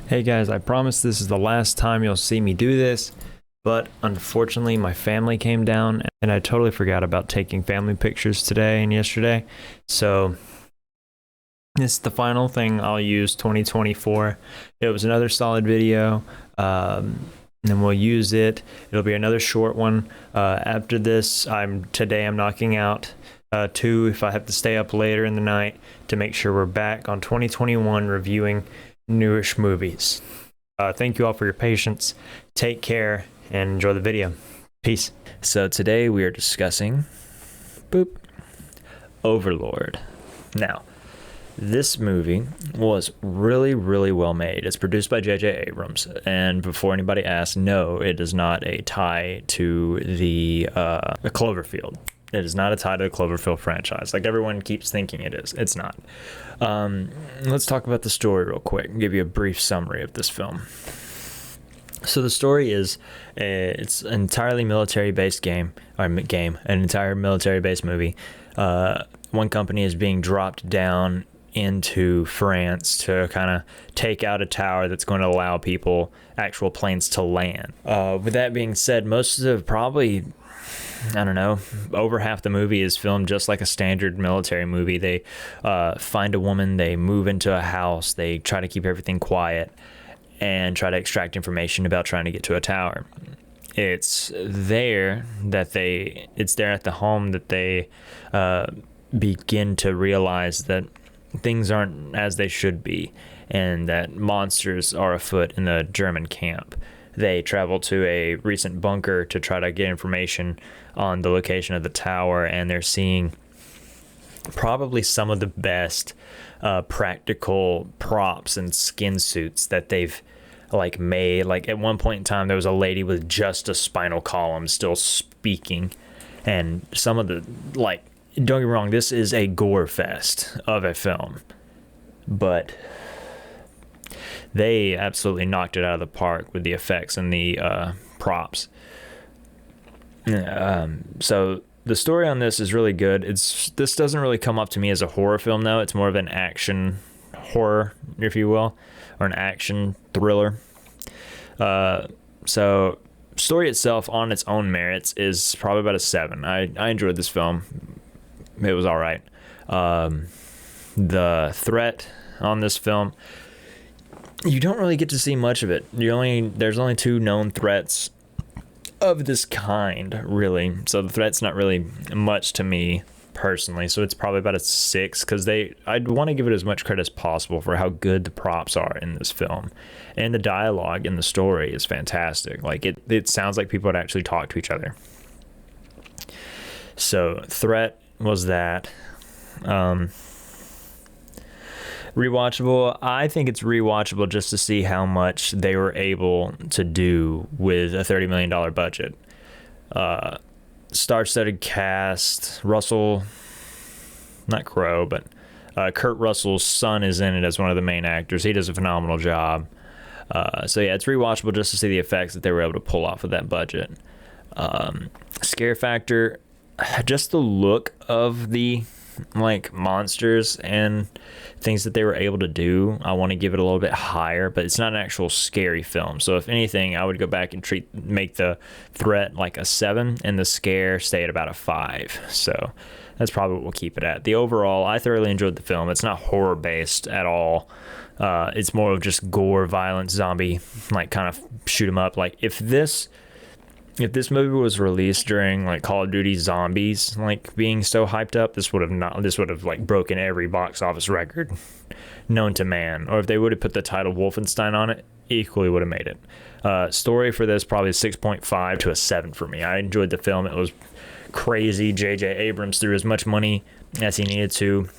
Hey guys, I promise this is the last time you'll see me do this, but unfortunately my family came down and I totally forgot about taking family pictures today and yesterday. So this is the final thing I'll use 2024. It was another solid video. And we'll use it. It'll be another short one. After this, I'm knocking out two if I have to stay up later in the night to make sure we're back on 2021 reviewing newish movies. Thank you all for your patience. Take care and enjoy the video. Peace. So today we are discussing Overlord. Now, this movie was really well made. It's produced by J.J. Abrams, and before anybody asks, no, it is not a tie to the Cloverfield. It is not a tie to the Cloverfield franchise, like everyone keeps thinking it is. It's not. Let's talk about the story real quick and give you a brief summary of this film. So the story is, it's an entirely military-based an entire military-based movie. One company is being dropped down into France to kind of take out a tower that's going to allow actual planes to land. With that being said, most of probably, I don't know, over half the movie is filmed just like a standard military movie. They find a woman, they move into a house, they try to keep everything quiet and try to extract information about trying to get to a tower. It's there at the home that they begin to realize that things aren't as they should be and that monsters are afoot in the German camp. They travel to a recent bunker to try to get information on the location of the tower, and they're seeing probably some of the best practical props and skin suits that they've made. Like at one point in time, there was a lady with just a spinal column still speaking, and some of the don't get me wrong, this is a gore fest of a film, but they absolutely knocked it out of the park with the effects and the props. So the story on this is really good. This doesn't really come up to me as a horror film, though. It's more of an action horror, if you will, or an action thriller. So story itself on its own merits is probably about a 7. I enjoyed this film. It was all right. The threat on this film, you don't really get to see much of it. There's only 2 known threats of this kind, really. So the threat's not really much to me personally. So it's probably about a 6 because I'd want to give it as much credit as possible for how good the props are in this film, and the dialogue in the story is fantastic. Like it sounds like people would actually talk to each other. So threat was that. Rewatchable, I think it's rewatchable just to see how much they were able to do with a $30 million budget. Star-studded cast. Russell, not Crowe, but Kurt Russell's son is in it as one of the main actors. He does a phenomenal job. So yeah, it's rewatchable just to see the effects that they were able to pull off of that budget. Scare factor, just the look of the monsters and things that they were able to do, I want to give it a little bit higher, but it's not an actual scary film. So if anything, I would go back and make the threat like a 7 and the scare stay at about a 5. So that's probably what we'll keep it at. The overall, I thoroughly enjoyed the film. It's not horror based at all. It's more of just gore, violence, zombie, kind of shoot 'em up. If this movie was released during Call of Duty Zombies being so hyped up, this would have broken every box office record known to man. Or if they would have put the title Wolfenstein on it, equally would have made it. Story for this probably 6.5 to a 7 for me. I enjoyed the film. It was crazy. J.J. Abrams threw as much money as he needed to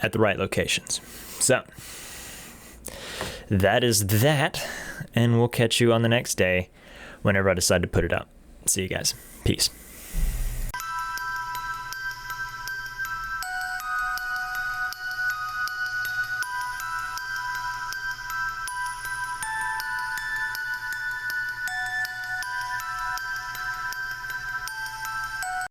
at the right locations. So that is that, and we'll catch you on the next day whenever I decide to put it up. See you guys. Peace.